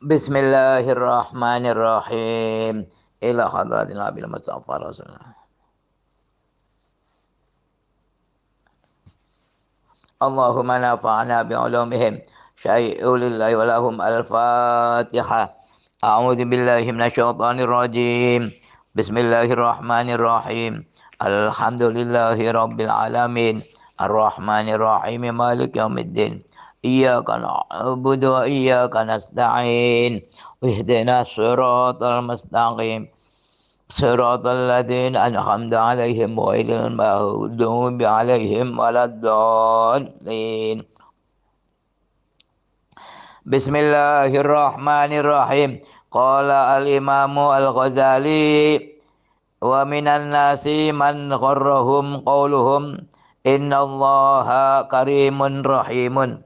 Bismillahirrahmanirrahim. Ila hadratin Nabil Mustafa Rasulullah. Allahumma nafa'na bi'ulumihim syai'ulillahi wa lahum al-fatihah. A'udzu billahi minasyaitonir rajim. Bismillahirrahmanirrahim. Alhamdulillahi rabbil alamin. Ar-rahmanir rahim maliki yaumiddin. Iyyaka na'budu wa iyyaka nasta'in. Ihdinas siratal mustaqim. صراط الذين أنعمت عليهم غير المغضوب عليهم ولا الضالين. Bismillahirrahmanirrahim. Qala al-imamu al-Ghazali wa minan nasi man gharrahum qawluhum innallaha karimun rahimun.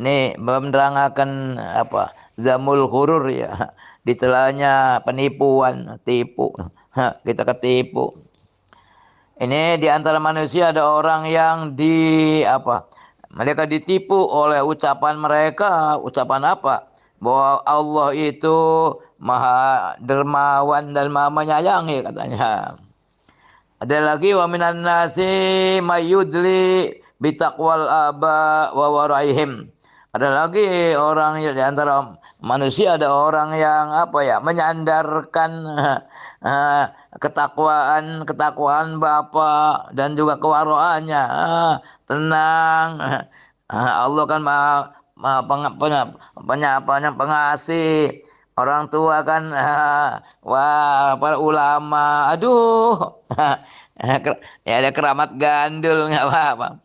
Ini menerangkan apa? Zamul ghurur ya. Ditelanya penipuan, tipu. Kita ketipu. Ini di antara manusia ada orang yang mereka ditipu oleh ucapan mereka. Ucapan apa? Bahwa Allah itu maha dermawan dan maha menyayangi katanya. Ada lagi wa minan nasi mayudli bitaqwal aba wa waraihim. Ada lagi orang di antara manusia ada orang yang menyandarkan ketakwaan bapa dan juga kewaroannya. Tenang. Allah kan maha pengasih. Orang tua kan para ulama. Aduh. Ya ada keramat gandul enggak apa-apa.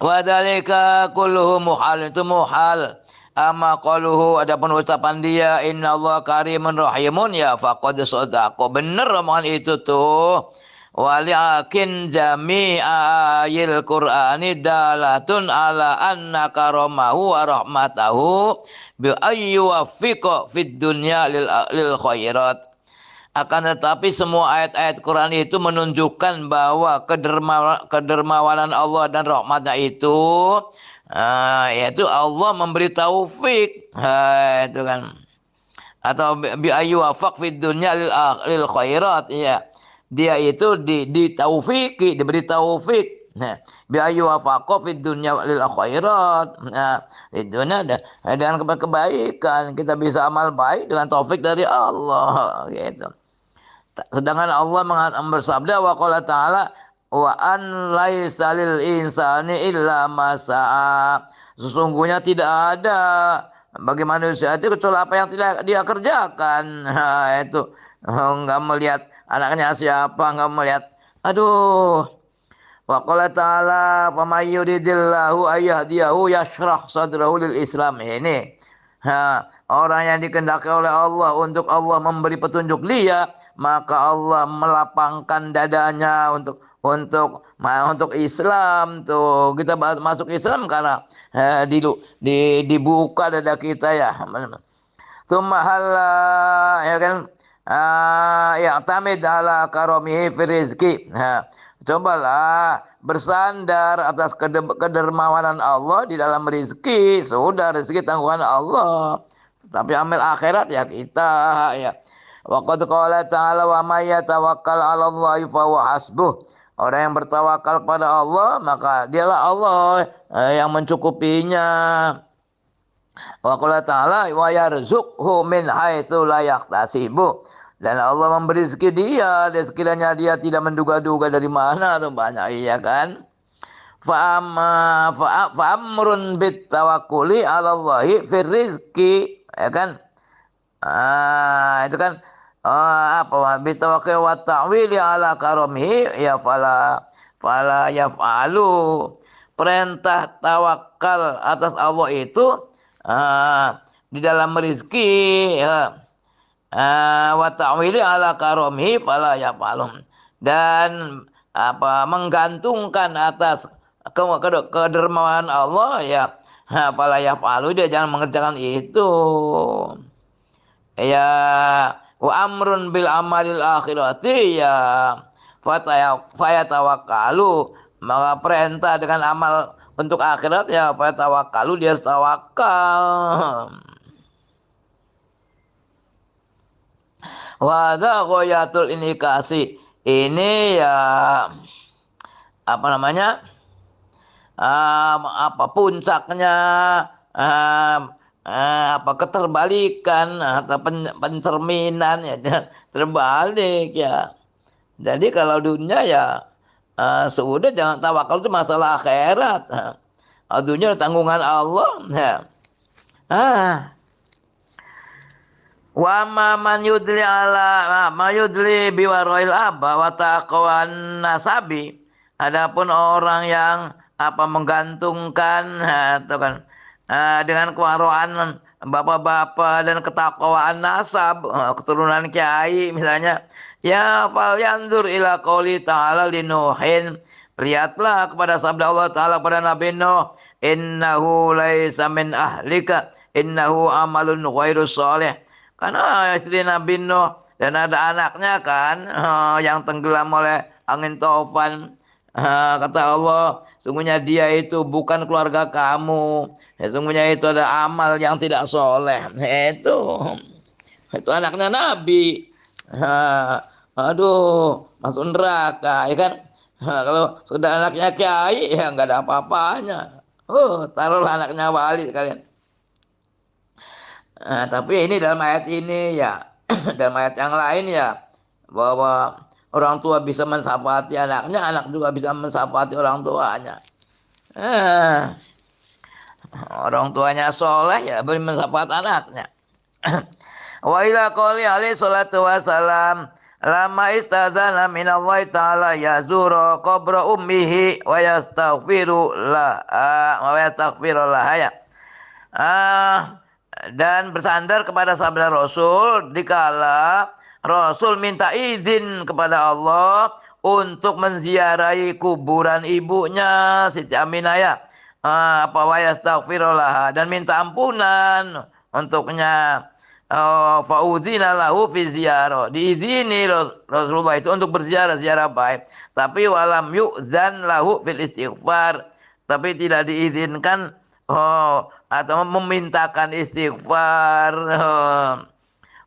Wadhalika kulluhu muhal, itu muhal. Ama qaluhu, adapun ucapan dia innallaha karimun rahimun, ya faqad shadaqa, bener omongan itu tuh. Walakin jami'ayil Qur'ani dalatun ala anna karamahu wa rahmatahu bi ayyu waffiqa fid dunya lil khairat. Akan tetapi semua ayat-ayat Quran itu menunjukkan bahwa kedermawanan Allah dan rahmatnya itu yaitu Allah memberi taufik, itu kan, atau bi ayu wafaq fid dunya lil khairat, ya, dia itu ditaufiki, diberi taufik. Nah, bi ayu wafaq fid dunya lil khairat. Nah, di dunia dengan kebaikan kita bisa amal baik dengan taufik dari Allah, gitu. Sedangkan Allah bersabda wa qala ta'ala wa an laisa lil insani illa ma sa'a. Sesungguhnya tidak ada bagi manusia itu kecuali apa yang tidak dia kerjakan. Itu enggak melihat anaknya siapa, enggak melihat. Aduh. Wa qala ta'ala fa may yuridillahu ayyahdiyahu yashrah sadrahu lil Islam. Ini orang yang dikehendaki oleh Allah untuk Allah memberi petunjuk dia, maka Allah melapangkan dadanya untuk Islam tuh. Kita masuk Islam karena dibuka dada kita, ya. Tsumma ya kan, ya tamid ala karomihi fi rizki. Cobalah bersandar atas kedermawanan Allah di dalam rezeki. Sudah, rezeki tanggungan Allah. Tapi amal akhirat ya kita, ya. Wa qad qala ta'ala wa may yatawakkal 'ala Allahi fa huwa hasbuh. Orang yang bertawakal kepada Allah, maka dialah Allah yang mencukupinya. Wa qala ta'ala wa yarzuqhu min haitsu la yahtasibu. Dan Allah memberi rezeki dia sekiranya dia tidak menduga-duga dari mana tuh banyak, iya kan? Fa'amrun bit tawakkuli 'ala Allahi fir rizqi, ya kan? Itu kan bit tawakkul wa ta'wili 'ala karamihi, ya fala yaf'alu. Perintah tawakal atas Allah itu di dalam rezeki, ya. Wa ta'wili ala karomi fala yaf'alun, dan menggantungkan atas kedermawanan Allah, ya, fala yaf'alu, dia jangan mengerjakan itu, ya. Wa amrun bil amalil akhirati, ya fayatawakkalu, maka perintah dengan amal untuk akhirat, ya fayatawakkalu, dia harus tawakal. Wa hadza ghayatul inikasi. Ini ya apa namanya? Apa puncaknya um, apa keterbalikan atau pencerminan ya terbalik ya. Jadi kalau dunia ya sudah jangan tawakal itu masalah akhirat. Dunia tanggungan Allah. Ya. Ah, wa man yudli ala ma yudli biwaroil aba wa taqwan nasabi. Adapun orang yang apa menggantungkan atau kan dengan kewaraan bapak-bapak dan ketakwaan nasab keturunan kiai misalnya ya fal yanzur ila qauli ta'ala linuhin, lihatlah kepada sabda Allah taala pada Nabi Nuh, innahu laisa min ahlika innahu amalun ghairu shalih. Karena istri Nabi Nuh dan ada anaknya kan yang tenggelam oleh angin taufan. Kata Allah, sungguhnya dia itu bukan keluarga kamu. Sungguhnya itu ada amal yang tidak soleh. Itu anaknya Nabi. Aduh, masuk neraka, ya kan? Kalau sudah anaknya kiai, ya nggak ada apa-apanya. Taruhlah anaknya wali kalian. Tapi ini dalam ayat ini ya, dalam ayat yang lain ya, bahwa orang tua bisa mensafati anaknya, anak juga bisa mensafati orang tuanya. Eh, Orang tuanya soleh ya beri mensafat anaknya. Wa ila qouli alaihi salatu wasalam, lama istadzana minallahi ta'ala yazura qabra ummihi wa yastaghfiru la wa yastaghfiru laha ya. Dan bersandar kepada sabda Rasul dikala Rasul minta izin kepada Allah untuk menziarahi kuburan ibunya Siti Aminah ya. Apa wa yastaghfirullah dan minta ampunan untuknya. Fauzina lahu fi ziyarah, diizini Rasulullah itu untuk berziarah ziarah baik, tapi walam yu'zan lahu fil istighfar, tapi tidak diizinkan atau memintakan istighfar.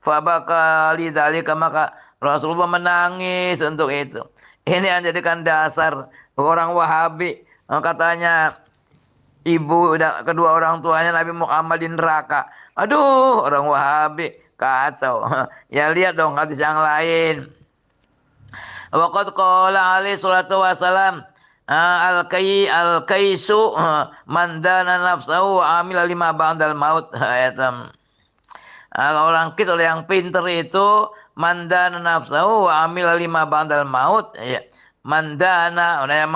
Fabaka lidzalika, maka Rasulullah menangis untuk itu. Ini yang jadikan dasar orang Wahabi. Katanya ibu kedua orang tuanya Nabi Muhammad di neraka. Aduh, orang Wahabi kacau. Ya lihat dong hadis yang lain. Waqad qala alaihi salatu wasalam, al-kaisu man dana nafsahu wa amila lima ba'dal maut. Orang kita yang pinter itu mandana nafsahu wa amila lima ba'dal maut ya. Mandana orang yang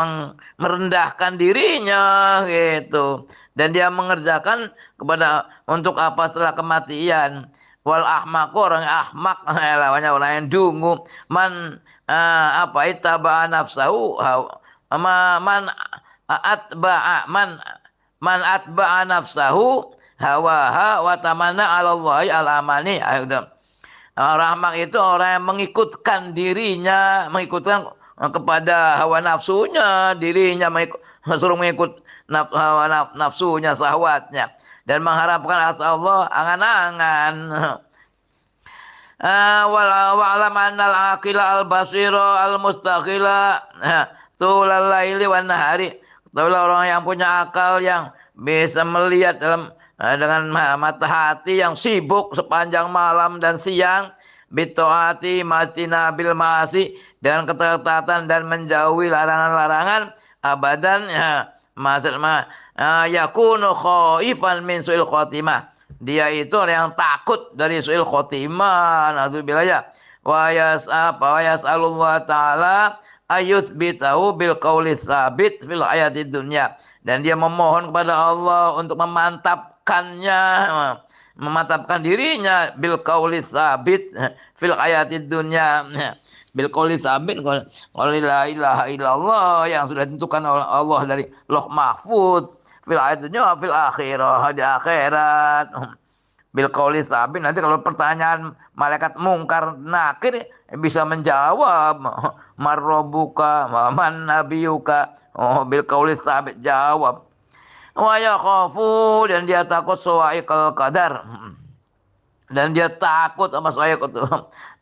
merendahkan dirinya gitu, dan dia mengerjakan kepada untuk apa setelah kematian. Wal ahmaq, orang ahmak lawannya orang yang dungu. Man apa ittaba nafsahu man atba'a man atba'a nafsahu hawaha wa tamanna 'ala Allahi al-amani. Rahmak itu orang yang mengikutkan dirinya, mengikutkan kepada hawa nafsunya, dirinya suruh mengikut hawa nafsunya, syahwatnya, dan mengharapkan asa Allah angan-angan. Wa'lam annal aqila al-basira al-mustaqila tulal laili wan nahari. Ketahuilah orang yang punya akal yang bisa melihat dengan mata hati yang sibuk sepanjang malam dan siang, bitaati masina bil maasi, dengan ketaatan dan menjauhi larangan-larangan, abadan ya, maksud yakunu khaifan min su'il khotimah. Dia itu orang yang takut dari su'il khotimah. Naudzubillah ya. Wa yas'alullah ta'ala ayutsbitahu bil qauli tsabit fil hayatid dunya. Dan dia memohon kepada Allah untuk memantapkan dirinya bil qauli tsabit fil hayatid dunya. Bil qauli tsabit, qauli la ilaha illallah yang sudah ditentukan oleh Allah dari Lauh Mahfuz, fil hayatid dunya fil akhirah, di akhirat. Bil qauli tsabit, nanti kalau pertanyaan malaikat mungkar nakir bisa menjawab marrobuka man nabiyuka. Bil qauli tsabit jawab. Wa yakhafu, dan dia takut sawa'iqal qadar, dan dia takut sama sawa'iq itu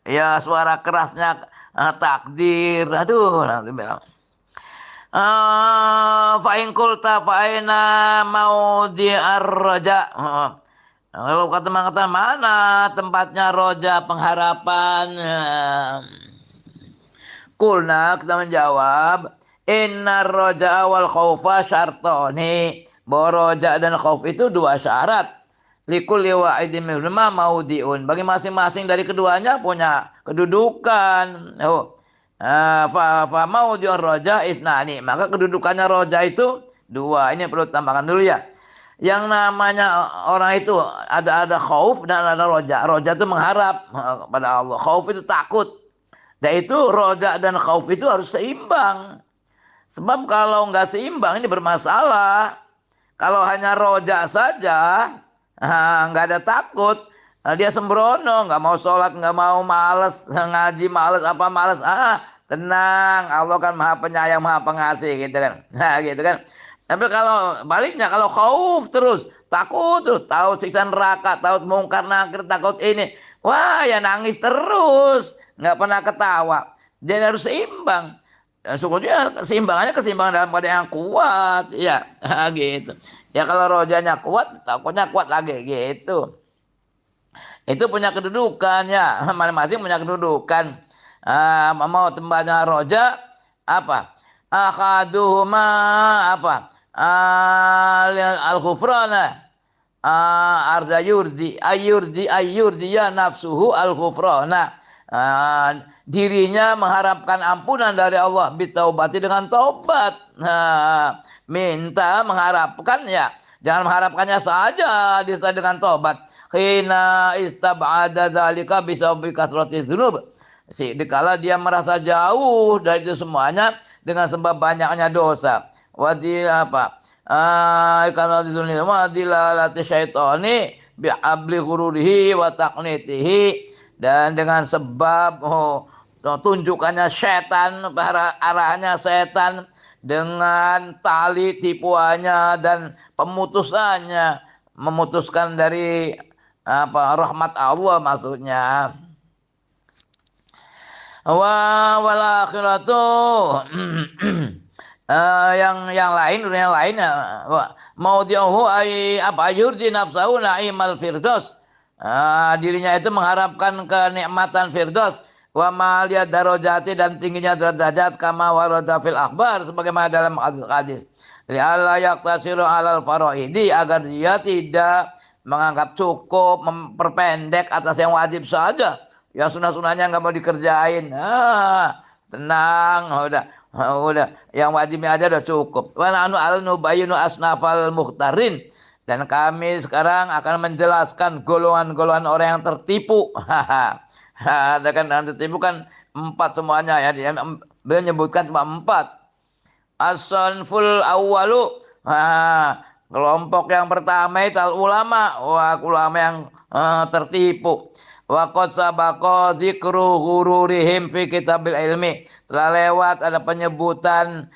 Ya suara kerasnya takdir. Aduh, nanti bilang. Fa'in kulta fa'ina mau diarroja. Kalau kata mengatakan mana tempatnya roja pengharapan? Kulna kita menjawab, inna roja wal khaufa syartoni. Bahwa roja dan khauf itu dua syarat. Likulli wa'idin minhuma maudiun. Bagi masing-masing dari keduanya punya kedudukan. Oh. Fa maudiun roja isnani. Maka kedudukannya roja itu dua. Ini perlu tambahkan dulu ya. Yang namanya orang itu ada khauf dan ada roja. Roja itu mengharap kepada Allah. Khauf itu takut. Dan itu roja dan khauf itu harus seimbang. Sebab kalau nggak seimbang ini bermasalah. Kalau hanya roja saja, nggak ada takut, dia sembrono, nggak mau sholat, nggak mau males, ngaji males, apa males. Tenang, Allah kan maha penyayang, maha pengasih gitu kan. Nah gitu kan. Tapi kalau baliknya, kalau khauf terus, takut terus, tahu siksa neraka, tahu mungkar nakir, takut ini. Wah ya nangis terus, nggak pernah ketawa. Dia harus seimbang. Dan syukurnya keseimbangan dalam keadaan yang kuat, ya gitu. Ya kalau rojanya kuat, takutnya kuat lagi gitu. Itu punya kedudukan ya, masing-masing punya kedudukan. Mau tempatnya roja apa? Akaduhuma apa? Al-khufrana. Arda yurdi ya nafsuhu al-khufrana. Dirinya mengharapkan ampunan dari Allah bitaubati dengan taubat. Minta mengharapkan ya, jangan mengharapkannya saja, disertai dengan taubat. Khina istab'ada dzalika bisabbi kasrati dzunub. Dikala dia merasa jauh dari itu semuanya dengan sebab banyaknya dosa. Wadi apa? Karena ditulis dilalati syaitani bi'abli ghururihi wa taqnitihi, dan dengan sebab tunjukannya setan, arahnya setan dengan tali tipuannya dan pemutusannya, memutuskan dari rahmat Allah maksudnya. Wal akhiratu yang lain dunia lain mau diahu apa yurdi nafsahu na'imal firdaus. Dirinya itu mengharapkan kenikmatan firdaus wa maliyat darajati, dan tingginya derajat kama warada fil akhbar, sebagaimana dalam hadis. Li'alla yaqtasiru 'alal faraidi, agar dia tidak menganggap cukup memperpendek atas yang wajib saja. Yang sunah-sunahnya nggak mau dikerjain. Tenang, udah yang wajibnya aja udah cukup. Wa nahnu al-nubayyinu asnafal mukhtarin, dan kami sekarang akan menjelaskan golongan-golongan orang yang tertipu. Ada kan yang tertipu kan 4 semuanya ya. Beliau menyebutkan cuma 4. As-sanful awwalu. Kelompok yang pertama itu ulama. Wah, ulama yang tertipu. Wa qad sabaqa dzikru ghururihim fi kitabil ilmi. Telah lewat ada penyebutan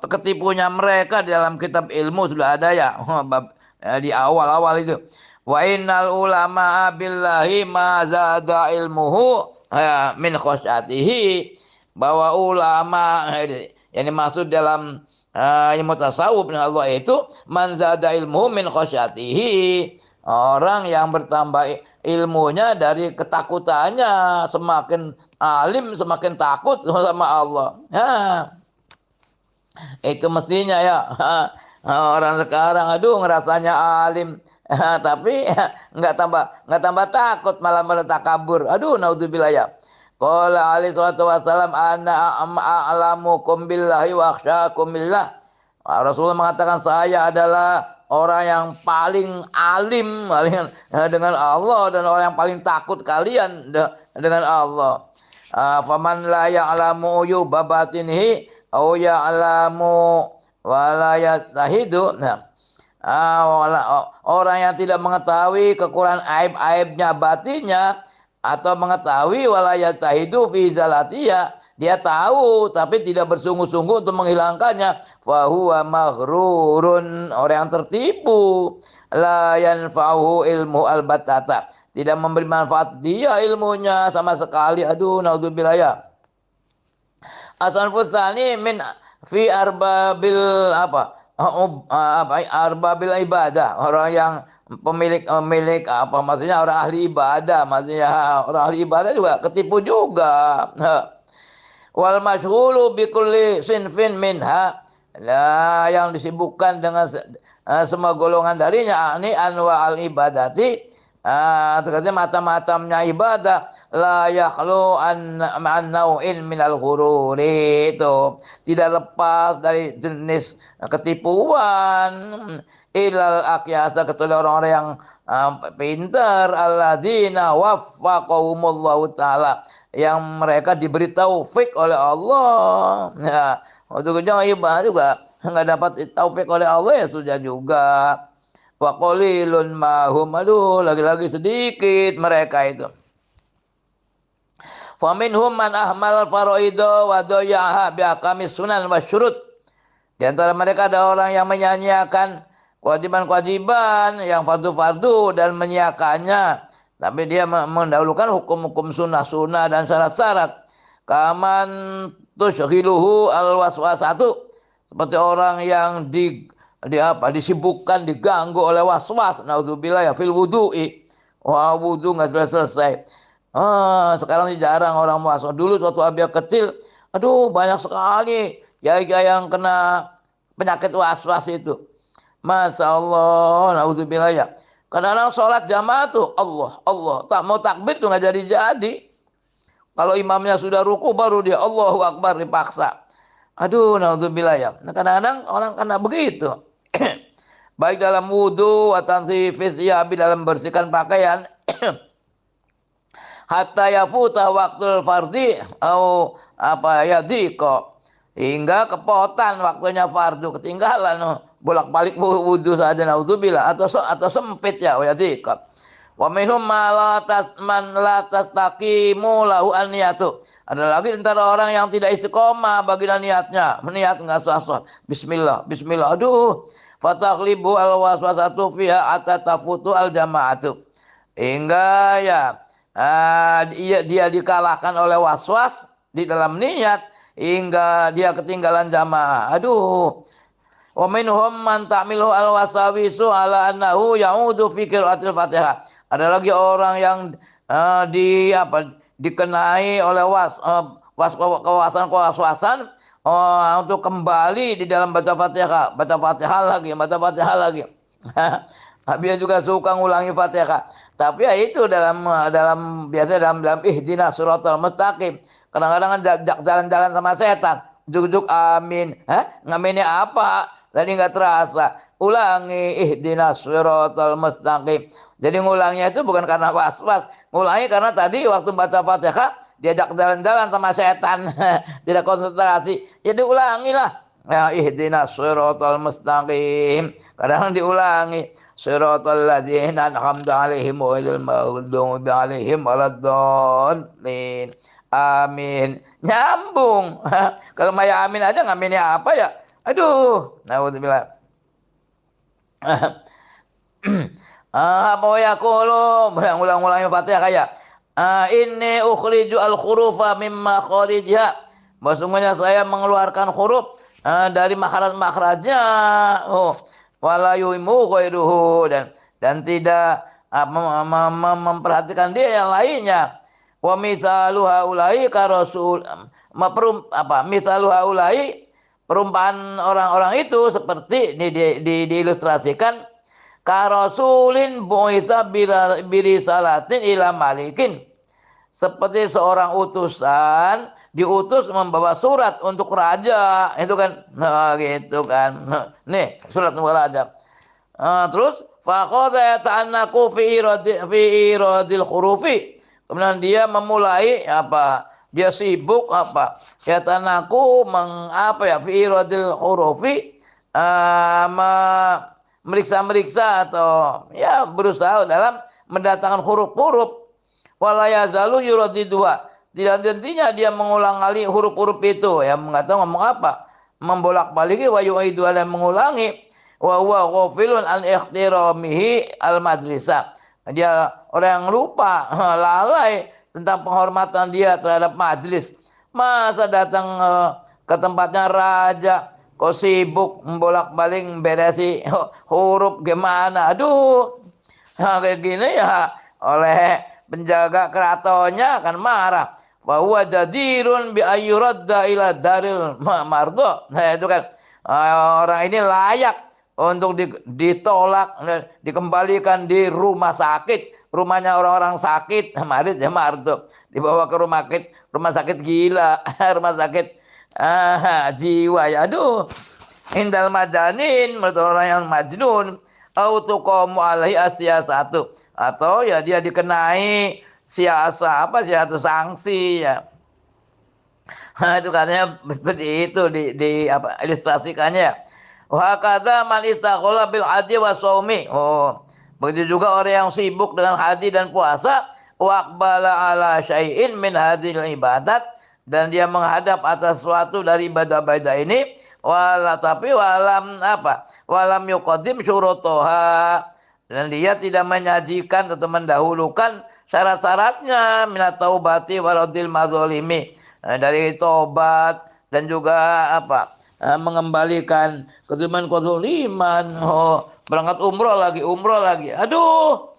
ketipunya mereka di dalam kitab ilmu, sudah ada ya di awal-awal itu. Wa innal ulama billahi ma zada ilmuhu min khasyatihi, bahwa ulama yang dimaksud dalam ilmu tasawuf dengan Allah itu man zada ilmuhu min khasyatihi, orang yang bertambah ilmunya dari ketakutannya, semakin alim semakin takut sama Allah. Itu mestinya ya. Orang sekarang aduh ngerasanya alim, tapi nggak tambah takut, malah takabur. Aduh naudzubillah ya. Qala alaihi salatu wasalam ana a'lamukum billahi wa akhsyakum billah. Rasulullah mengatakan saya adalah orang yang paling alim dengan Allah dan orang yang paling takut kalian dengan Allah. Faman la ya'lamu yubabatinihi au ya'lamu wa la yatahidu. Orang yang tidak mengetahui kekurangan aib-aibnya batinnya, atau mengetahui walayat tahidu fi zalatiya, dia tahu tapi tidak bersungguh-sungguh untuk menghilangkannya, fahuwa maghrurun, orang yang tertipu. La yanfa'uhu ilmu albatata, tidak memberi manfaat dia ilmunya sama sekali. Aduh, naudzubillah ya. Asal fusani min fi arbabil apa? Arbabil ibadah, orang yang pemilik apa maksudnya orang ahli ibadah, maksudnya orang ahli ibadah juga ketipu juga. Wal masyghulu bi kulli sinfin minha, lah yang disibukkan dengan semua golongan darinya, ini anwa al ibadati, terkait macam-macamnya ibadah, la yakhlu an nau'in minal ghururi, itu tidak lepas dari jenis ketipuan, ilal akyasa, kecuali orang-orang yang pintar, alladzina waffaqahumullahu taala, yang mereka diberi taufik oleh Allah. Ya, untuk ibadah juga nggak dapat taufik oleh Allah ya sudah juga. Wa qalilun mahum, aduh lagi-lagi sedikit mereka itu. Faminhum man ahmal faraidha wa dayaha bi akamis sunan wa syurut. Di antara mereka ada orang yang menyanyiakan kewajiban-kewajiban yang fardu-fardu dan menyiakannya, tapi dia mendahulukan hukum-hukum sunnah-sunnah dan syarat-syarat. Kaman tushghiluhu al-waswasatu, seperti orang yang disibukkan, diganggu oleh waswas. Naudzubillah ya, fil wudu'i. Wah, wudu nggak selesai. Sekarang jarang orang waswas. Dulu suatu abia kecil, aduh banyak sekali ya yang kena penyakit waswas itu. Masya Allah, naudzubillah ya. Kadang-kadang sholat jamaah tuh Allah, Allah. Tak mau takbir tuh nggak jadi-jadi. Kalau imamnya sudah ruku baru dia Allahu Akbar dipaksa. Aduh, naudzubillah ya. Nah, kadang-kadang orang kena begitu. Baik dalam wudu atau dalam bersihkan pakaian. Hatta yafuta waktul fardi atau apa ya diko, hingga kepotan waktunya fardu, ketinggalan bolak-balik wudu saja, naudzubillah, atau sempit ya diko. Wa minhum man la tastaqimu lahu an-niyatu. Ada lagi antara orang yang tidak istiqomah bagi niatnya, meniat enggak sah-sah. Bismillah, bismillah. Aduh, fataghlibu al-waswasatu fiha atatafutu al-jama'atu. Hingga ya dia dikalahkan oleh waswas di dalam niat hingga dia ketinggalan jamaah. Aduh. Wa minhum man ta'milu al-wasawisu ala annahu ya'udu fi qiraatil Fatihah. Ada lagi orang yang dikenai oleh kewaswasan untuk kembali di dalam baca Fatihah, baca Fatihah lagi. Dia juga suka ngulangi Fatihah. Tapi ya itu biasanya dalam ihdinas siratal mustaqim. Kadang-kadang jalan-jalan sama setan. Juk-juk amin. Ngaminnya apa? Tadi nggak terasa. Ulangi ihdinas siratal mustaqim. Jadi ngulangnya itu bukan karena was-was, ngulangi karena tadi waktu baca Fatihah diajak jalan-jalan sama setan, tidak konsentrasi. Jadi ulangilah. Ya ihdinas siratal mustaqim. Kadang diulangi siratal ladzina an'amta 'alaihim ghairil maghdubi 'alaihim waladdallin. Amin. Nyambung. Kalau maya amin aja ngaminnya apa ya? Aduh, naudzubillah. Apa ya kalau ulang-ulang Fatihah kayak ini ukhriju al-khurufa mimma kharijha. Sesungguhnya saya mengeluarkan huruf dari makhraj-makhrajnya. Wala yuhimu ghairuhu, dan tidak memperhatikan dia yang lainnya. Wa misalu haula'i ka rasul misalu haula'i, perumpamaan orang-orang itu seperti diilustrasikan ka rasulin bu'itsa birisalatin ila malikin, seperti seorang utusan diutus membawa surat untuk raja, itu kan gitu kan. Nih surat untuk raja. Terus faqada ta'annaku fi iradil hurufi, kemudian dia memulai dia sibuk yatanaku fi iradil hurufi, meriksa-meriksa atau ya berusaha dalam mendatangkan huruf-huruf. Wala yazalu yuraddiduha, tidak hentinya dia mengulang-ulangi huruf-huruf itu, ya enggak tahu ngomong apa, membolak-baliki wa yu'idu dan mengulangi. Wa huwa ghafilun an ikhtiramihi al-majlisa, Dia orang yang lupa, lalai tentang penghormatan dia terhadap majelis. Masa datang ke tempatnya raja, kok sibuk membolak-balik beresi huruf gimana? Aduh, kayak gini ya oleh penjaga keratonnya akan marah. Bahwa jadirun bi ayyuradda ila daril mardo. Nah itu kan orang ini layak untuk ditolak, dikembalikan di rumah sakit, rumahnya orang-orang sakit, marit ya mardo, dibawa ke rumah sakit gila, rumah sakit jiwa ya. Aduh, indal majanin menurut orang yang majnun, autuqamu alaihi satu, atau ya dia dikenai siasa apa sih atau sanksi ya. Itu katanya seperti itu di apa ilustrasikannya. Wa kadza man istaqala bil hadi wa shaumi. Oh, begitu juga orang yang sibuk dengan haji dan puasa, wa aqbala ala syai'in min hadhil ibadat, dan dia menghadap atas suatu dari ibadah-ibadah ini, tapi walam apa? Walam yuqaddim syurutoha, dan dia tidak menyajikan atau mendahulukan syarat-syaratnya minat taubati waradil madzalimi, dari tobat dan juga apa mengembalikan kezaliman. Oh, berangkat umroh lagi, aduh,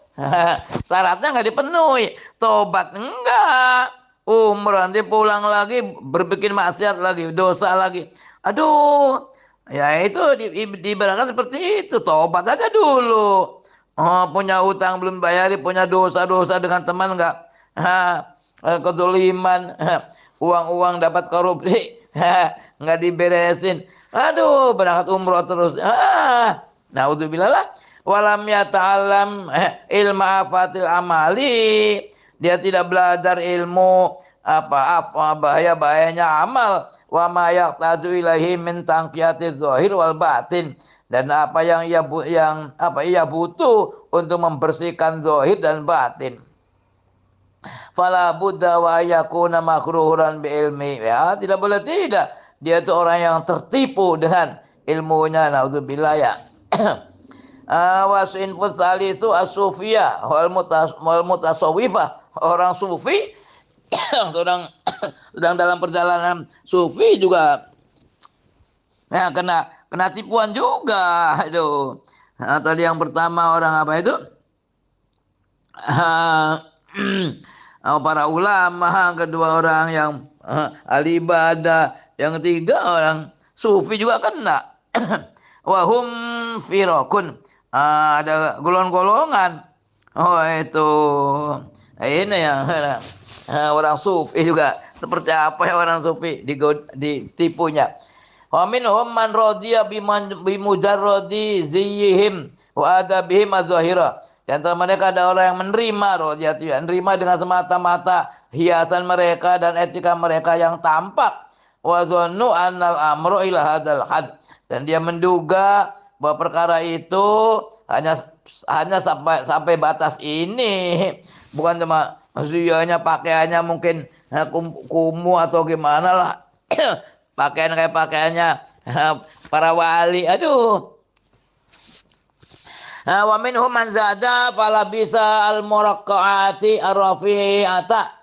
syaratnya nggak dipenuhi, tobat enggak, umroh nanti pulang lagi berbikin maksiat lagi, dosa lagi, aduh. Ya itu diberangkat seperti itu, tobat aja dulu. Oh, punya utang belum bayari, punya dosa-dosa dengan teman enggak, kezaliman, uang-uang dapat korupsi, nggak diberesin, aduh, berangkat umroh terus. Naudzubillah lah. Walam yata'alam ilma afatil amali, dia tidak belajar ilmu apa bahaya-bahayanya amal, wa ma yaqtadu ilaihi min tanqiyatiz zahir wal batin, dan apa yang ia butuh untuk membersihkan zahir dan batin. Fala buddha wa yakuna makhruran bi ilmi, ya tidak boleh tidak dia itu orang yang tertipu dengan ilmunya, naudzubillah ya. Wasin fusali itu as-sufiyah wal mutasawwifah, orang sufi sedang dalam perjalanan sufi juga kena tipuan juga itu. Tadi yang pertama orang apa itu? Para ulama, kedua orang yang ahli ibadah, yang ketiga orang sufi juga kena. Wahum firokun, ada golongan-golongan. Oh itu ini yang orang sufi juga seperti apa ya orang sufi ditipunya. Wa minhum man radiya bimujarradi ziyihim wa adabihim az-zahira. Di antara mereka ada orang yang menerima radiyatu, menerima dengan semata-mata hiasan mereka dan etika mereka yang tampak. Wa dhannu annal amru ila hadzal had, dan dia menduga bahwa perkara itu hanya sampai batas ini, bukan cuma ziyahnya pakaiannya mungkin kumuh atau gimana lah. Pakaian kayak pakaiannya para wali. Aduh. Wa minhum man zada fala bisa al muraqqaati ar-rafi'ata.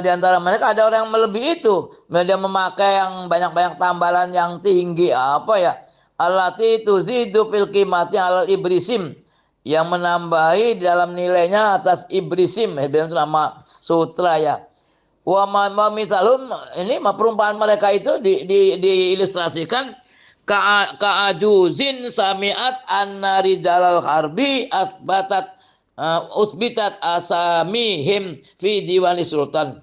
Di antara mereka ada orang yang melebihi itu. Dia memakai yang banyak-banyak tambalan yang tinggi, apa ya? Allati tuzidu fil qimati alal ibrisim, yang menambahi dalam nilainya atas ibrisim. Itu nama sutra ya. Wa ma misalum, ini perumpamaan mereka itu diilustrasikan ka'ajuzin sami'at anna ridalal harbi usbitat asamihim fi diwani sultan.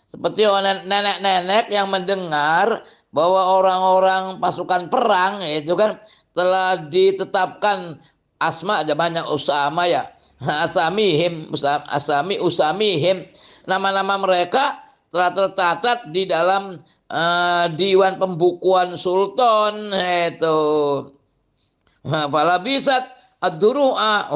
Seperti nenek-nenek yang mendengar bahwa orang-orang pasukan perang itu kan telah ditetapkan asma aja banyak usama ya. Usamihim, nama-nama mereka telah tercatat di dalam diwan pembukuan sultan itu. Fala bisat ad-duru'a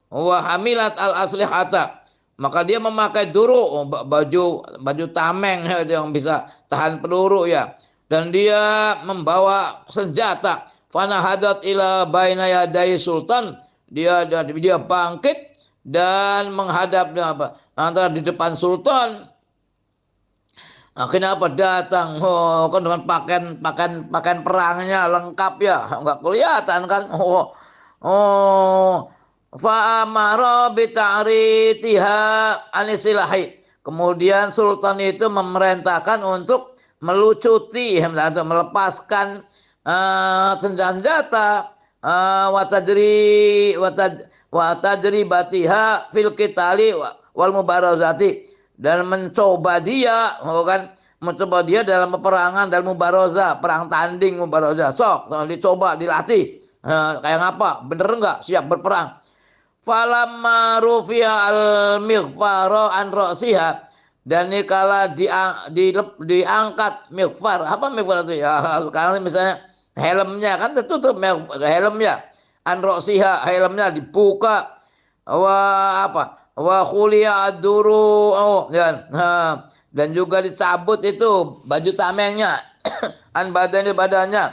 wa hamilat al-aslihata, maka dia memakai duru, baju tameng itu yang bisa tahan peluru ya, dan dia membawa senjata. Fanahadat ila baina yadai sultan, dia bangkit dan menghadap antara di depan sultan. Nah, kenapa datang? Oh, kan dengan pakaian perangnya lengkap ya, nggak kelihatan kan? Oh, fa'amara bita'ritiha anisilahi. Kemudian sultan itu memerintahkan untuk melucuti, atau melepaskan senjata, watadri batiha fil kitali wal mubarazati, dan mencoba dia, mencoba dia dalam peperangan, dalam mubaroza, perang tanding mubaroza. Dicoba, dilatih. Kayak ngapa? Bener nggak siap berperang? Falamma rufi'a al-mighfara an ra'siha, dan kala diangkat mighfar. Apa mighfar itu ya? Sekarang misalnya helmnya kan tertutup, helmnya an ra'siha, helmnya dibuka, wa khuliya ad-duru, dan juga dicabut itu baju tamengnya an badannya.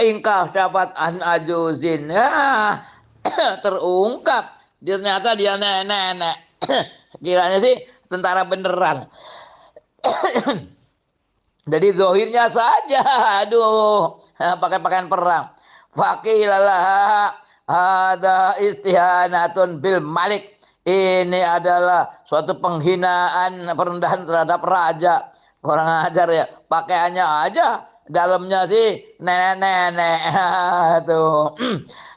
Ingkah dapat an ajuzin. Terungkap ternyata dia nenek. Kiranya sih tentara beneran. Jadi zohirnya saja, aduh, pakai pakaian perang. Fakilalah ada istihanatun bil malik. Ini adalah suatu penghinaan, perendahan terhadap raja. Kurang ajar ya, pakaiannya aja dalamnya sih nenek-nenek. Tuh.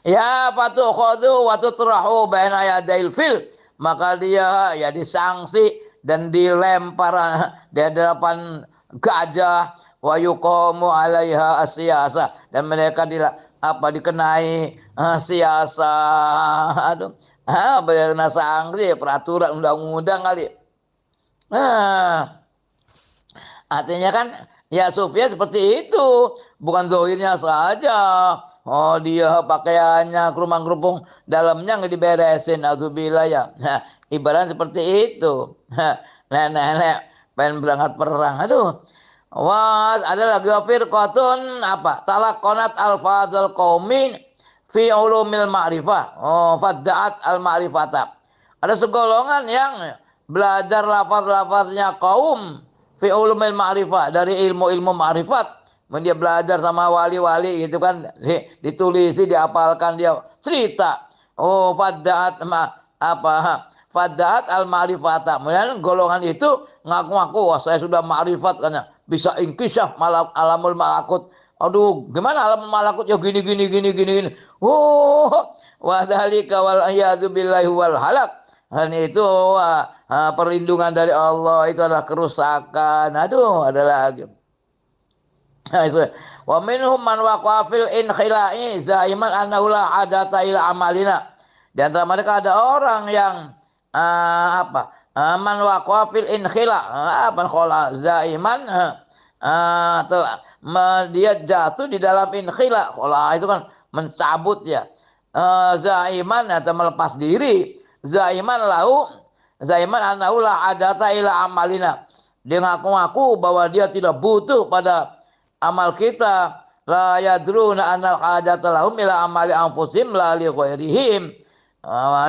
Ya fatu khodu watu turahu baina yadail fil. Maka dia ya disangsi dan dilempar di hadapan gajah, wa yuqamu alaiha asyasa, dan mereka dikenai siasa. Aduh, kena sanksi, peraturan undang-undang kali. Artinya kan ya Sufyan seperti itu, bukan zahirnya saja. Oh, dia pakaiannya kerumang-kerupung, dalamnya nggak diberesin, auzubillah ya. Ibarat seperti itu. Nenek-nenek pengen berangkat perang. Aduh. Wah, ada lagi firqatun talaqonat al-fadhal qaumin fi ulumil ma'rifah. Oh, fadda'at al-ma'rifata. Ada segolongan yang belajar lafaz-lafaznya kaum fi ulumil ma'rifah, dari ilmu-ilmu ma'rifat. Dia belajar sama wali-wali gitu kan, ditulisi, diapalkan, dia cerita. Oh, fadda'at Fadaat al-ma'rifata. Kemudian golongan itu ngaku-ngaku, wah saya sudah ma'rifat, kan, bisa inkisah alamul malakut. Aduh, gimana alamul malakut? Ya gini. Wa dzalika wal a'yadu billahi wal halak. Dan itu perlindungan dari Allah itu adalah kerusakan. Aduh, ada lagi. Wa minhum man waqa'a fil inkhilai zaiman annahu la adata ila amalina. Di antara mereka ada orang yang man waqa'a fil inkhila, zaiman, dia jatuh di dalam inkhila. Khola itu kan mencabut ya. Zaiman atau melepas diri. Zaiman annahu la adata ila amalina. Dia ngaku-ngaku bahwa dia tidak butuh pada amal kita. La yadruna annal hajata lahum ila amali anfusihim la li ghairihim.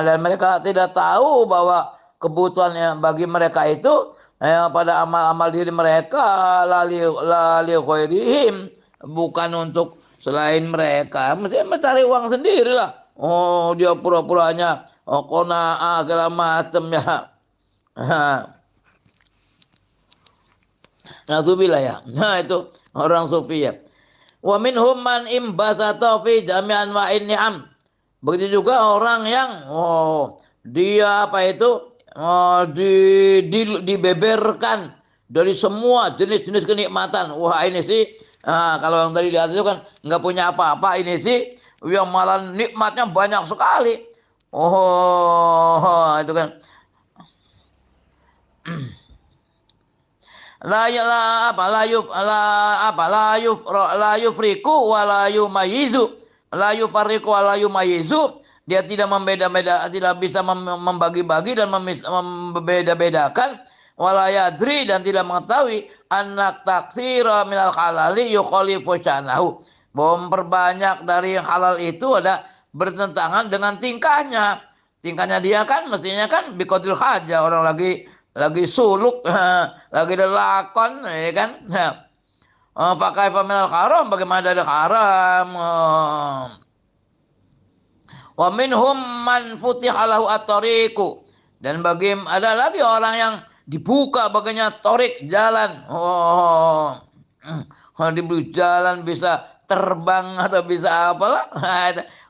Dan mereka tidak tahu bahwa kebutuhannya bagi mereka itu pada amal-amal diri mereka, lali ghairihim, bukan untuk selain mereka. Mesti mencari uang sendiri lah. Oh, dia pura-puranya qanaah segala macam ya. Na'udzubillah ya. Nah, itu orang sufi ya. Wa minhum man imbasata fi jami'an wa ni'am. Begitu juga orang yang dia dibeberkan dari semua jenis-jenis kenikmatan. Wah, ini sih kalau yang tadi di atas itu kan nggak punya apa-apa, ini sih yang malah nikmatnya banyak sekali. Oh, itu kan. La yufriku wa la yumayizu. La yufarriqu wa la yumayizu. Dia tidak tidak bisa membagi-bagi dan membeda-bedakan. Wala yadri, dan tidak mengetahui anak taksira minal halali yukhalifu syanahu. Bahwa memperbanyak dari yang halal itu ada bertentangan dengan tingkahnya. tingkahnya dia kan mestinya kan biqadril haja, orang lagi suluk, lagi lelakon, ya kan. Nah, pakai minal haram, bagaimana dari haram. Wa minhum man futiha lahu at-tariqu. Dan ada lagi orang yang dibuka baginya torik jalan. Diberi jalan bisa terbang atau bisa apalah.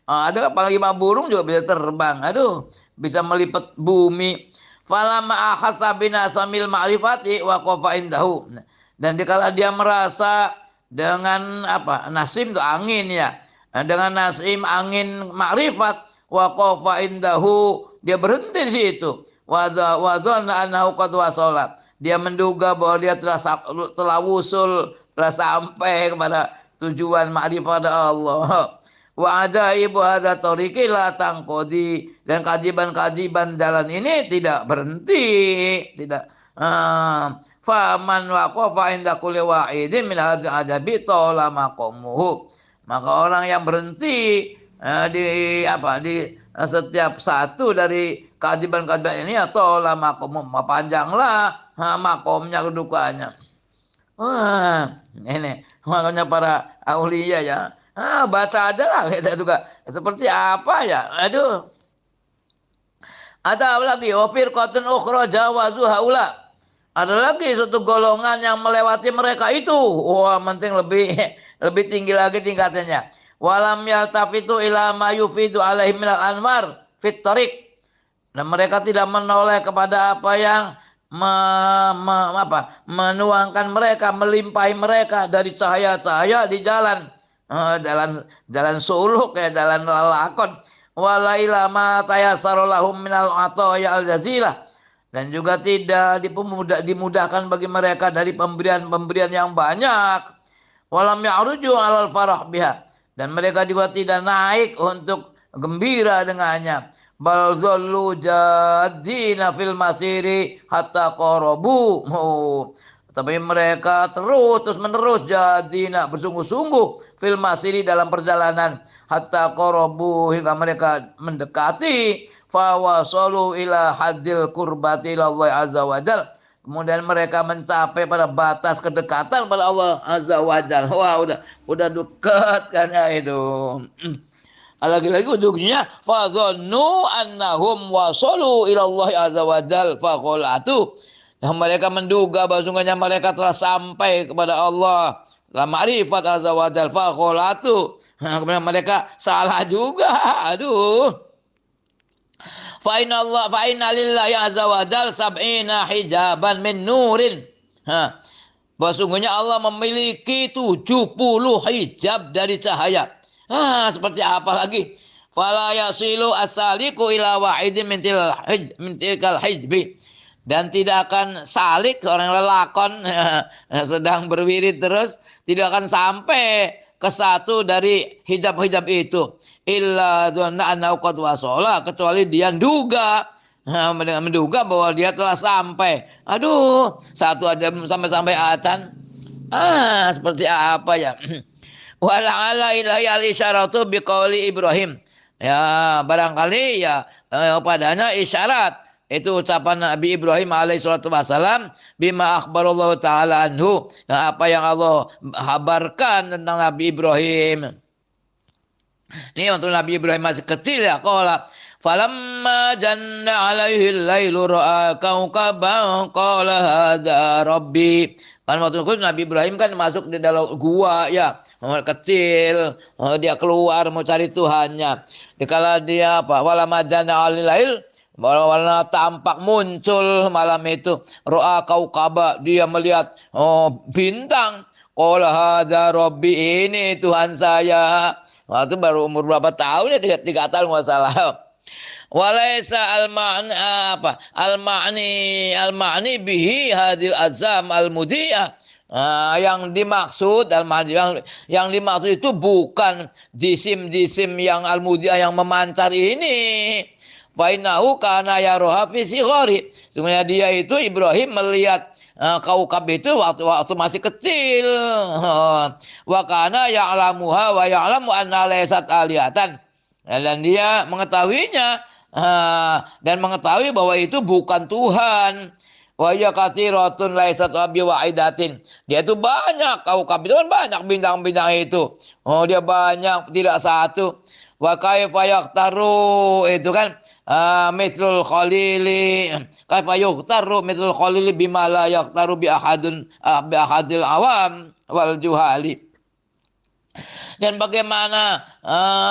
Ada panglima burung juga bisa terbang. Aduh, bisa melipat bumi. Falamma ahassa binasamil ma'rifati wa qafa indahu. Dan dikala dia merasa dengan apa? Nasim itu angin ya. Dengan nasim angin makrifat wa qafa indahu, dia berhenti di situ. Wa dzanna annahu qad wasala. Dia menduga bahwa dia telah wusul, telah sampai kepada tujuan makrifat Allah. Wa ajaibu hadza tariqi la tangqodi, dan kajiban-kajiban jalan ini tidak berhenti, tidak faman waqafa inda kulli wa'idin min hadza ajabi tala maqamuhu. Maka orang yang berhenti di setiap satu dari kewajiban-kewajiban ini atau lama makom, panjanglah makomnya, kedudukannya. Wah, ini makanya para aulia ya. Baca aja lah kita juga. Seperti apa ya? Aduh. Ada lagi wafir qatun ukhra jawazu haula. Ada lagi satu golongan yang melewati mereka itu. Wah, penting lebih tinggi lagi tingkatannya. Walam yaltafitu ila ma yufidu alaihi minal anwar fit tariq. Dan mereka tidak menoleh kepada apa yang menuangkan mereka, melimpahi mereka dari cahaya-cahaya di jalan. Jalan suluk ya, jalan lalakon. Wala ila ma tayassara lahum minal ataya al jazilah. Dan juga tidak dimudahkan bagi mereka dari pemberian-pemberian yang banyak. Walam ya'ruju alal farah biha. Dan mereka juga tidak naik untuk gembira dengannya. Bal zallu jadina fil masiri hatta qarabu. Tapi mereka terus menerus jadina, bersungguh-sungguh fil masiri, dalam perjalanan, hatta qarabu, hingga mereka mendekati, fawasalu ila hadil qurbati ilallah azza wajal. Kemudian mereka mencapai pada batas kedekatan pada Allah azza wajal. Wah, udah dekat kan ya itu. Lagi-lagi ujungnya fadhannu annahum wasalu ila Allah azza wajal faqulatu. Yang mereka menduga bahwasanya mereka telah sampai kepada Allah, la ma'rifat azza wajal faqulatu. Kemudian mereka salah juga. Aduh. Fa inna lillahi azza wa jal sab'ina hijaban min nurin. Bahwa sungguhnya Allah memiliki 70 hijab dari cahaya. Seperti apa lagi? Fala yasilu as-saliku ila wa'idin min tilkal hijbi. Dan tidak akan salik, seorang lelakon sedang berwirid terus, tidak akan sampai ke satu dari hijab-hijab itu. Illa dhanna annahu qad wasala, kecuali dia menduga bahwa dia telah sampai. Aduh, satu aja belum sampai acan. Seperti apa ya? Wala'ala ilahi al-isyaratu biqauli Ibrahim. Ya, barangkali ya padanya isyarat. Itu ucapan Nabi Ibrahim alaihi salatu wasalam, bima akhbarallahu ta'ala anhu. Apa yang Allah habarkan tentang Nabi Ibrahim. Ini waktu Nabi Ibrahim masih kecil ya. Qala falamma janna alaihi al-lailu ra'a kawkaban qala hadza rabbi. Kan waktu itu Nabi Ibrahim kan masuk di dalam gua ya, kecil, dia keluar mau cari Tuhannya. Dikala dia walamma janna alaihi lail, warna tampak muncul malam itu, ra'a kawkaba, dia melihat bintang. Qala hadza rabbi, ini Tuhan saya. Waktu baru umur berapa tahun ya, 3 tahun nggak salah. Walaysa al-ma'ni bihi hadil azam al-mudiyah. Yang dimaksud yang dimaksud itu bukan jisim-jisim yang al-mudiyah yang memancar ini. Fainahu kana yaroha fi sighari. Sebenarnya dia itu Ibrahim melihat kaukab itu waktu masih kecil. Wa kana ya'lamuha wa ya'lamu anna laysat aliyatan. Dan dia mengetahuinya Dan mengetahui bahwa itu bukan Tuhan. Wa ya katsiratun laisat bi wahidatin. Dia itu banyak, kaukab itu kan banyak bintang-bintang itu. Oh, dia banyak, tidak satu. Wa kaifa yaqtaru itu kan mithlul khalili. Kaifa yaqtaru mithlul khalili bima la yaqtaru bi ahadil awam wal juhali. Dan bagaimana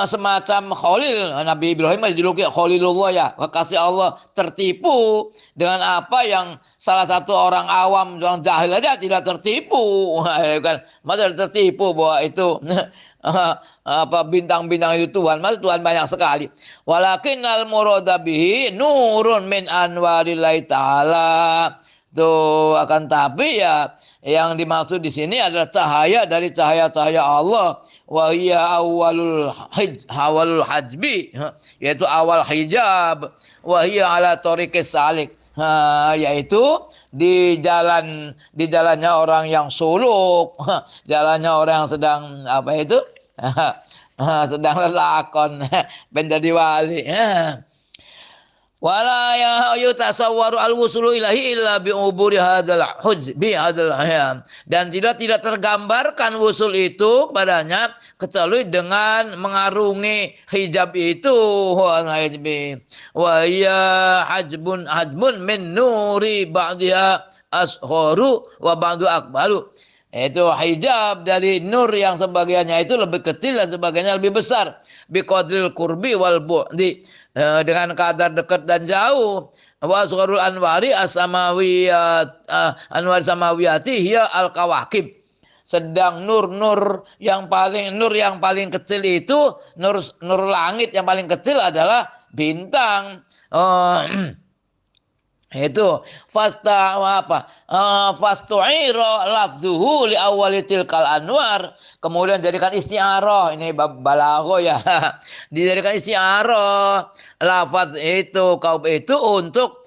semacam Khalil Nabi Ibrahim dijuluki Khalilullah ya, kekasih Allah, tertipu dengan apa yang salah satu orang awam, orang jahil aja tidak tertipu. Kan masa tertipu bahwa itu apa bintang-bintang itu Tuhan, mas Tuhan banyak sekali. Walakinnal murada bihi nurun min anwarillahi taala. Tuh akan tapi ya yang dimaksud di sini adalah cahaya dari cahaya-cahaya Allah. Wa hiya awalul hajbi, yaitu awal hijab. Wa hiya ala tariqis salik, yaitu di jalannya orang yang suluk, jalannya orang yang sedang apa itu sedang lelakon menjadi wali. Wala ya yutasawwaru al-wusulu ilahi illa bi uburi hadzal hujbi hadzal hayam. Dan tidak tergambarkan wusul itu kepadanya kecuali dengan mengarungi hijab itu. Wa ya hajbun min nuri ba'diha asgharu wa ba'du akbaru. Itu hijab dari nur yang sebagiannya itu lebih kecil dan sebagiannya lebih besar. Biqadril qurbi wal bu'di, dengan kadar dekat dan jauh. Wa asgharul anwari as-samawiyat anwar samawiyati hiya al-kawakib. Sedang nur yang paling kecil itu nur langit yang paling kecil adalah bintang. Itu fastu'ira lafzuhu li awwali tilkal anwar, kemudian jadikan isti'arah, ini balaghah ya. Dijadikan isti'arah lafaz itu kaub itu untuk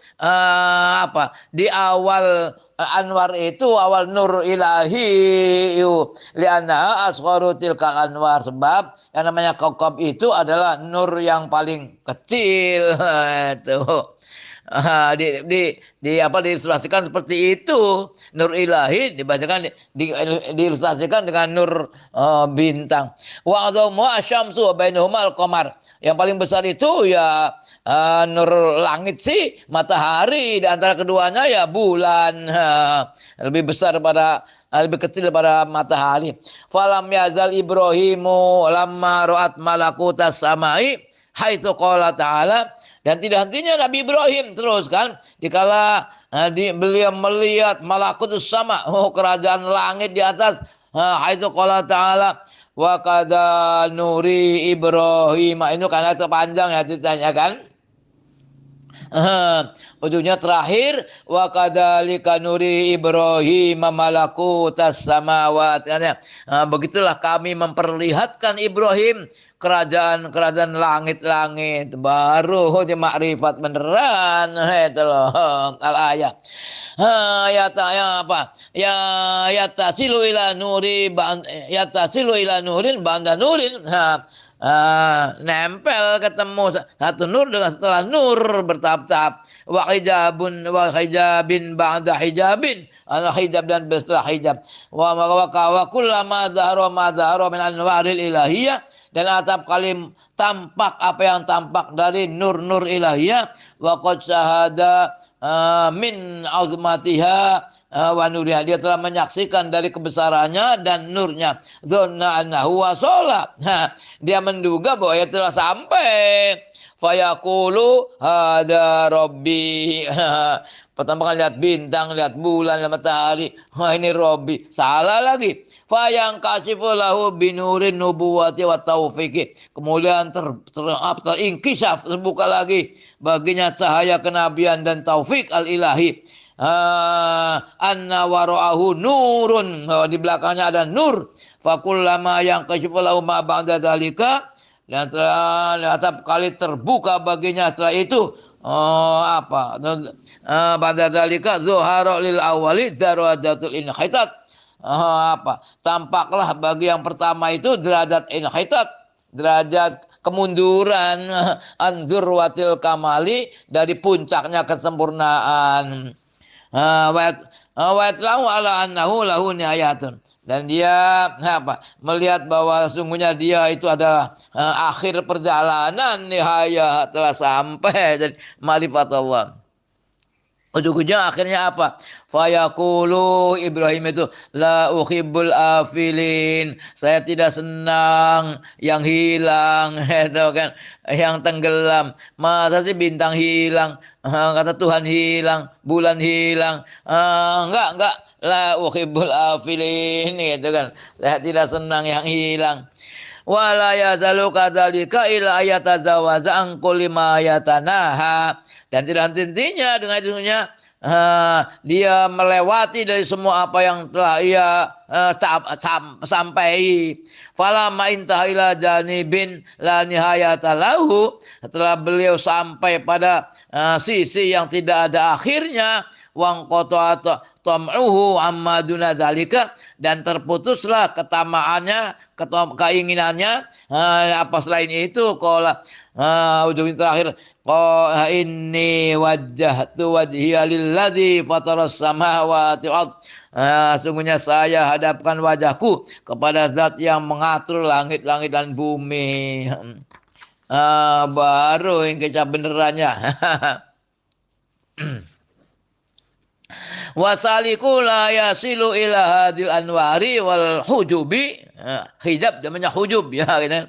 di awal anwar itu, awal nur ilahi lianna asgharu tilkal anwar, sebab yang namanya kaukab itu adalah nur yang paling kecil. Itu diilustrasikan seperti itu. Nur ilahi dibacakan diilustrasikan dengan nur bintang. Wa adzamu asyamsu wa bainahuma al-qamar. Yang paling besar itu ya nur langit sih, matahari, di antara keduanya ya bulan. Lebih besar lebih kecil daripada matahari. Falam yazal Ibrahimu lamma ra'at malakutas samai haitsu qala ta'ala. Dan tidak hentinya Nabi Ibrahim terus kan, dikala beliau melihat malakutus sama, kerajaan langit di atas, haitsu qala ta'ala wa kada nuri Ibrahim. Ini karena sepanjang ya ceritanya kan. Ujungnya terakhir wa kadzalika nuri Ibrahim malakutas samawat. Begitulah kami memperlihatkan Ibrahim kerajaan langit-langit. Baru dia makrifat beneran. Itu loh al-ayat. Yatasilu ila nurin ba'da nurin. Nempel ketemu satu nur dengan setelah nur bertahap-tahap. Wa hijabin ba'da hijabin, hijab dan setelah hijab. Wa kullama dhahara min anwaril ilahiyah, dan atap kali tampak apa yang tampak dari nur-nur ilahiyah. Wa qad syahada min azmatiha wa nuriha, dia telah menyaksikan dari kebesarannya dan nurnya. Dzanna annahu wasala, dia menduga bahwa ia telah sampai. Fayaqulu hada rabbi. Pertama kali lihat bintang, lihat bulan, lihat matahari, ini Robbi. Salah lagi. Fayang kasifu lahu binurin nubuwati wa taufiqi. Kemudian terinkisaf, terbuka lagi baginya cahaya kenabian dan taufik al-ilahi. Anna wara'ahu nurun, di belakangnya ada nur. Fakullama yang kasifu lahu ma ba'da dzalika, dan setiap kali terbuka baginya setelah itu pada dalika zuhara lil awali darajatul inhitat. Tampaklah bagi yang pertama itu derajat inhitat, derajat kemunduran anzur watil kamali dari puncaknya kesempurnaan. Wa lahu ala annahu lahu nihayatun. Dan dia melihat bahwa sungguhnya dia itu adalah akhir perjalanan, nihayah telah sampai jadi ma'rifat Allah. Ujung-ujungnya akhirnya apa? Fayaqulu Ibrahim itu la uhibbul afilin. Saya tidak senang yang hilang, itu kan, yang tenggelam. Masa sih bintang hilang? Kata Tuhan hilang, bulan hilang. Enggak. La uhibbul afilin, gitu kan. Saya tidak senang yang hilang. Wala yazalu kadzalika ila ayatazawaza an kulli ma yatanaha. Dan tidak henti-hentinya dengan itunya dia melewati dari semua apa yang telah ia sampai. Falamma intaha ila janibin la nihayata lahu. Setelah beliau sampai pada sisi yang tidak ada akhirnya, wang qata tam'uhu amma duna dzalika, dan terputuslah ketamaannya, keinginannya apa selain itu. Qala ujung terakhir, qala inni wajjahtu wajhiya lilladzi fataras samawati wal ardh. Sungguhnya saya hadapkan wajahku kepada zat yang mengatur langit-langit dan bumi. Baru yang kecap benerannya. Wasaliku la yasilu ila hadil anwari wal hujubi. Hijab namanya hujub ya, gitu.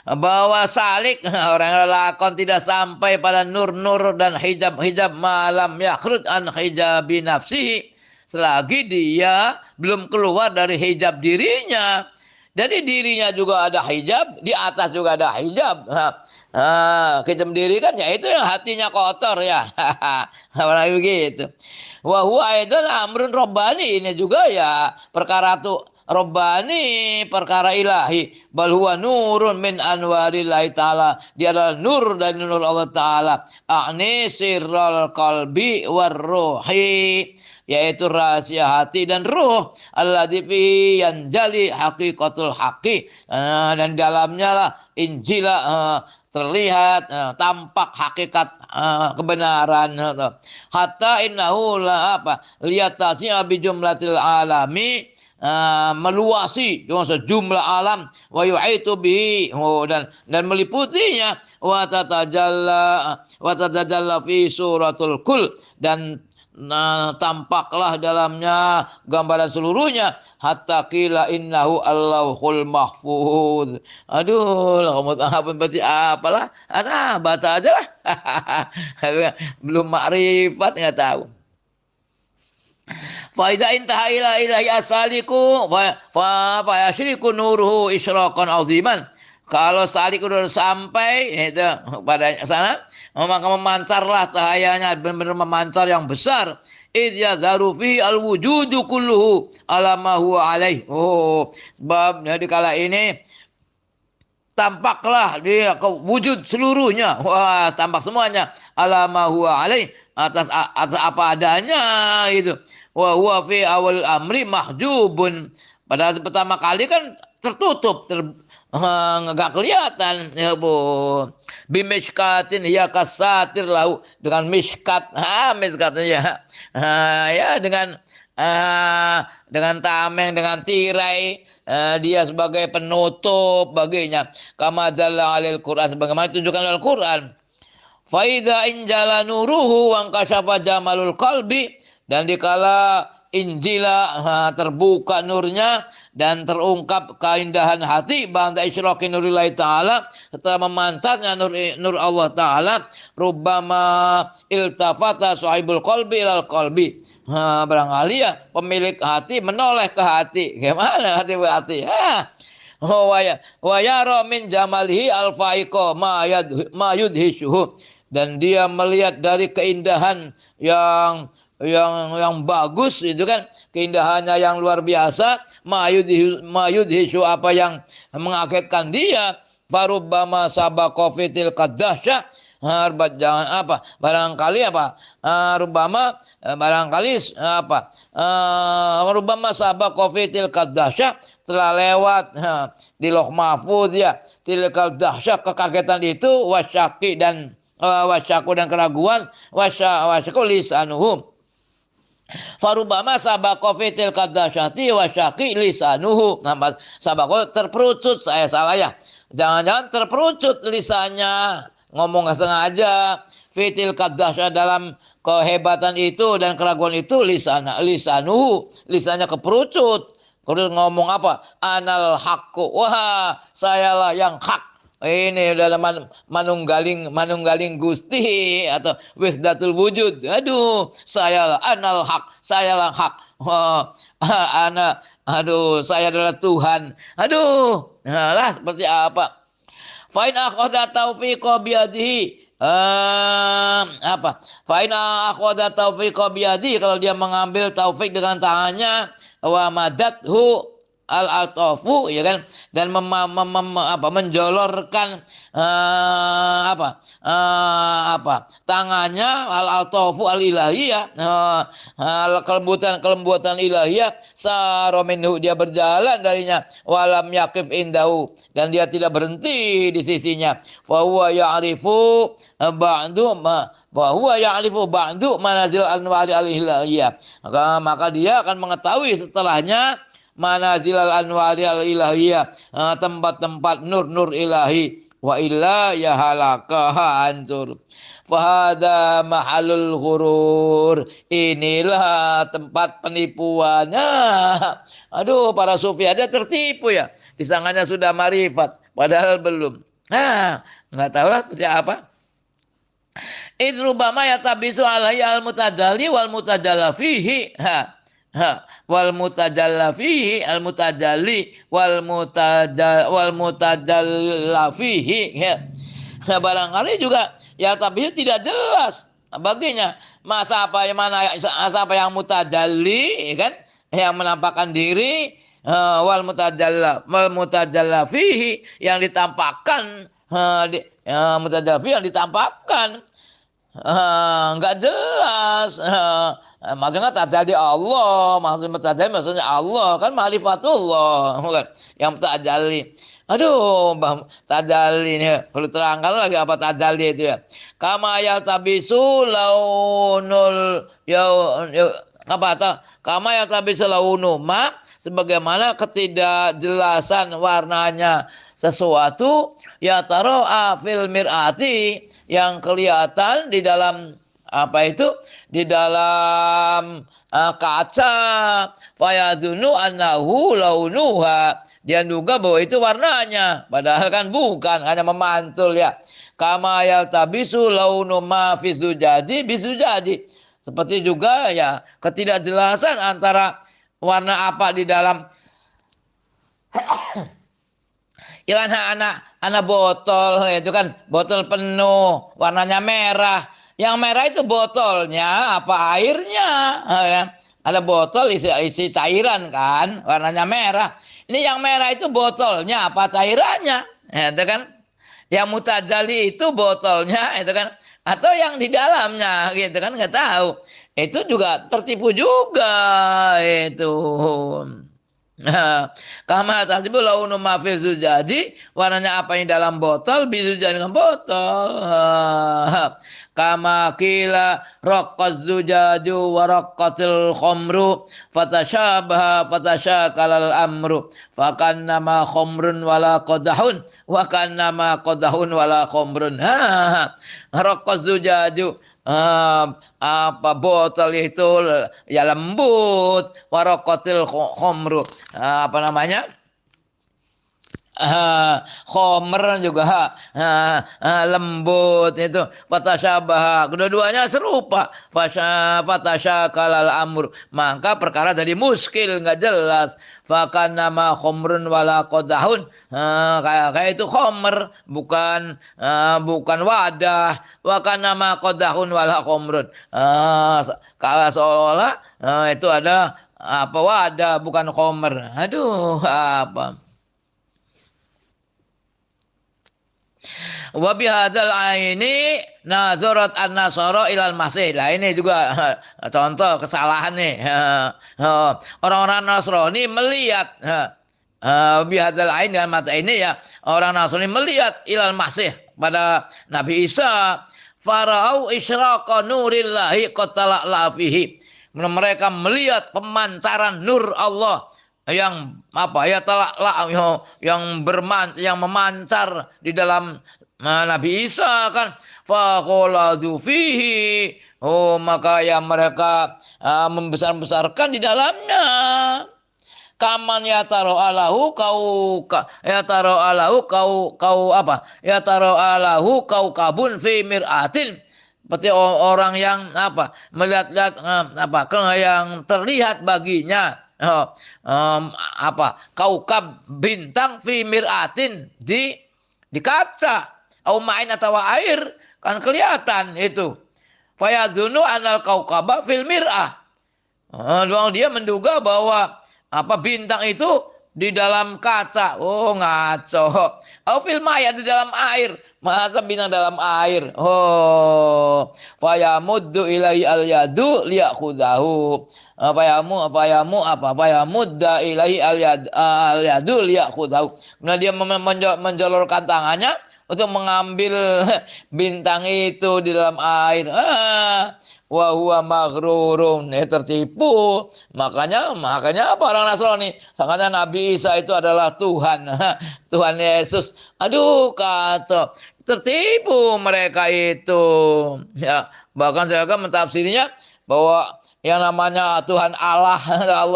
Bahwa salik orang lakon tidak sampai pada nur-nur dan hijab-hijab malam yakhruj an hijabi nafsihi, selagi dia belum keluar dari hijab dirinya. Jadi dirinya juga ada hijab, di atas juga ada hijab. Hijab diri kan ya itu yang hatinya kotor ya. Apalagi begitu. Wa huwa aidan amrun rabbani, ini juga ya perkara tu Rabbani, perkara ilahi. Bal huwa nurun min anwarillahi ta'ala. Dia adalah nur dari nur Allah Ta'ala. A'ni sirral qalbi warruhi, yaitu rahasia hati dan ruh. Alladzi fi yanjali haqiqatul haqqi. Dan dalamnya lah Injila terlihat tampak hakikat kebenaran. Hatta innahu la liyatasi bi jumlatil alami, meluasi sejumlah alam, wa yu'itu bihi, dan meliputinya, wa tatajalla fi suratul kul, dan tampaklah dalamnya gambaran seluruhnya. Hatta qila innahu allahul mahfuz. Aduh, kamu apa berarti apalah? Baca aja lah. Belum makrifat nggak tahu. Fa idza intaha ila ilahi asaliku fa yashriku nuruhu isyraqan aziman. Kalau salik udah sampai itu pada sana, maka memancarlah cahayanya, benar-benar memancar yang besar. Idh yadharu fi al-wujudu kulluhu ala ma huwa alaih. Sebab di kala ini tampaklah dia wujud seluruhnya. Tampak semuanya ala ma huwa alaih, atas apa adanya gitu. Wa huwa fi awal amri mahjubun. Pada pertama kali kan tertutup, nggak kelihatan ya bu. Bimishkatin ya kasatir lahu, dengan miskat, miskatnya ya dengan tameng, dengan tirai, dia sebagai penutup baginya. Kama dalla alil Quran, sebagaimana ditunjukkan dalam Quran. Fa idza injala nuruhu wa kashafa jamalul qalbi, dan dikala Injila terbuka nurnya dan terungkap keindahan hati, ba'da isyraqi nurillahi ta'ala, setelah memancarnya nur Allah Ta'ala, rubbama iltafata sahibul qalbi ilal qalbi. Barangkali ya pemilik hati menoleh ke hati. Gimana hati? Wa yara min jamalihi al-faiqa ma yudhishuhu, dan dia melihat dari keindahan yang bagus itu kan, keindahannya yang luar biasa, mayudhishu, apa yang mengagetkan dia. Farubbama sabaqa fitil qaddasyah, Jangan apa? Barangkali apa? Rubama barangkali apa? Rubama sabaqa fi tilkad dahsyah, telah lewat di Lauh Mahfuz ya. Tilkal dahsyah, kekagetan itu, wasyaki dan wasyaku dan keraguan, wasyaku lisanuhum. Farubama sabako fitil kadasyati wasyaki lisanuhu. Sabako terperucut, saya salah ya. Jangan-jangan terperucut lisannya, ngomong nggak sengaja. Fitil kadasyat, dalam kehebatan itu dan keraguan itu, lisanuhu, lisannya keperucut. Terus ngomong apa? Anal hakku, wah sayalah yang hak. Ini udah manunggaling Gusti atau wahdatul wujud. Aduh, sayalah anal hak, sayalah hak. Wah, saya adalah Tuhan. Aduh, nah lah seperti apa? Fa'in akhadha taufiqa biyadihi. Apa? Fa'in akhadha taufiqa biyadihi, kalau dia mengambil taufik dengan tangannya, wa madathu al-atafu, ya kan, dan menjolorkan tangannya al-atafu al-ilahiyah, kelembutan ilahiyah, sarominhu, dia berjalan darinya, walam yakif indahu, dan dia tidak berhenti di sisinya, fa huwa ya'rifu ba'du manazil anwari al-ilahiyah, maka dia akan mengetahui setelahnya manazilal anwari al ilahiyah, tempat-tempat nur-nur ilahi, wa illa ya halaka hancur. Fahada mahalul ghurur, inilah tempat penipuannya. Aduh, para sufi aja tertipu ya, disangkanya sudah marifat padahal belum. Nggak tahu lah seperti apa. Idrubama yatabisu alaihi al-mutajali wal mutajalla fihi. Wal mutajalla fihi al mutajali wal mutajalla fihi. Nah, barangkali juga ya tapi tidak jelas baginya masa apa yang mutajalli, ya kan, yang menampakkan diri, wal mutajalla fihi, yang ditampakkan, mutajalla fihi yang ditampakkan. Nggak jelas. Maksudnya tajalli Allah, maksudnya Allah kan ma'rifatullah, bukan yang tajalli. Aduh, tajalli ini perlu terangkan lagi apa tajalli itu ya. Kama yaltabisu launul kama yaltabisu launu ma, sebagaimana ketidakjelasan warnanya sesuatu, ya taro'a fil mir'ati, yang kelihatan di dalam di dalam kaca, fayadunu annahu launuha, dia duga bahwa itu warnanya, padahal kan bukan, hanya memantul ya. Kama yaltabisu launu ma fi zujaji bisujaji, seperti juga ya ketidakjelasan antara warna apa di dalam ya kan, anak botol itu kan, botol penuh warnanya merah. Yang merah itu botolnya apa airnya? Ada botol isi cairan kan, warnanya merah. Ini yang merah itu botolnya apa cairannya? Itu kan. Yang mutajali itu botolnya, itu kan, atau yang di dalamnya gitu kan, nggak tahu. Itu juga tertipu juga itu. Kama tahsibu launu ma fi zujaji, warnanya apa yang dalam botol, bisa jadi dengan botol. Kama kila raqqaz zujaju wa raqqatil khamru fatasyakalal amru fakannama khamrun wala qadahun wa kannama qadahun wala khamrun. Raqqaz zujaju, apa botol itu ya lembut, warokotil khomru, apa namanya, khomer juga lembut itu, fatasyabah, kedua-duanya serupa, fatasyakalal amr, maka perkara jadi muskil, nggak jelas. Fakan nama khomrun wala qodahun, kayak itu khomer, bukan wadah. Wakan nama qodahun wala khomrun, kalau seolah-olah itu ada apa wadah bukan khomer. Aduh, apa Wa bihadzal aini nazarat an-nasara ilal masih. Lah ini juga contoh kesalahan nih. Orang-orang Nasrani melihat bihadzal ain dengan mata ini ya, orang Nasrani melihat ilal masih pada Nabi Isa, farau isyraqa nurillahi qatala fihi. Mereka melihat pemancaran nur Allah yang apa ya yang memancar di dalam Nabi Isa kan, faqaladu fihi, oh maka ya mereka membesar-besarkan di dalamnya. Kaman ya taro alahu ya taro alahu apa ya taro alahu kabun fi miratin, seperti orang yang apa melihat-lihat yang terlihat baginya kaukab bintang fi miratin di kaca au main atau air kan kelihatan itu. Fayadzunu anal kaukaba fil mir'ah. Dia menduga bahwa bintang itu di dalam kaca. Oh, ngaco. Oh, fil maya di dalam air. Masa bintang dalam air? Oh, fayamuddu ilai al yadu liyakhudahu. Fayamudda ilai al yadu liyakhudahu. Kemudian dia menjolorkan tangannya untuk mengambil bintang itu di dalam air. Wa huwa maghrurun, tertipu. Makanya apa orang Nasrani sangkanya Nabi Isa itu adalah Tuhan. Tuhan Yesus. Aduh, kacau. Tertipu mereka itu. Ya, bahkan saya kan mentafsirnya bahwa yang namanya Tuhan Allah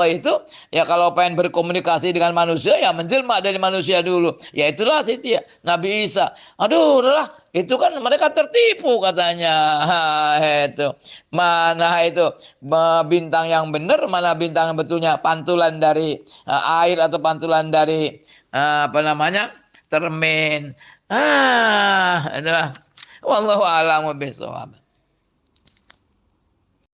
itu ya kalau pengen berkomunikasi dengan manusia ya menjelma dari manusia dulu. Ya itulah ya, Nabi Isa. Aduh, udahlah, itu kan mereka tertipu katanya. Itu mana itu bintang yang benar, mana bintang yang betulnya, pantulan dari air atau pantulan dari cermin. Itulah. Wallahu a'lam bishawab.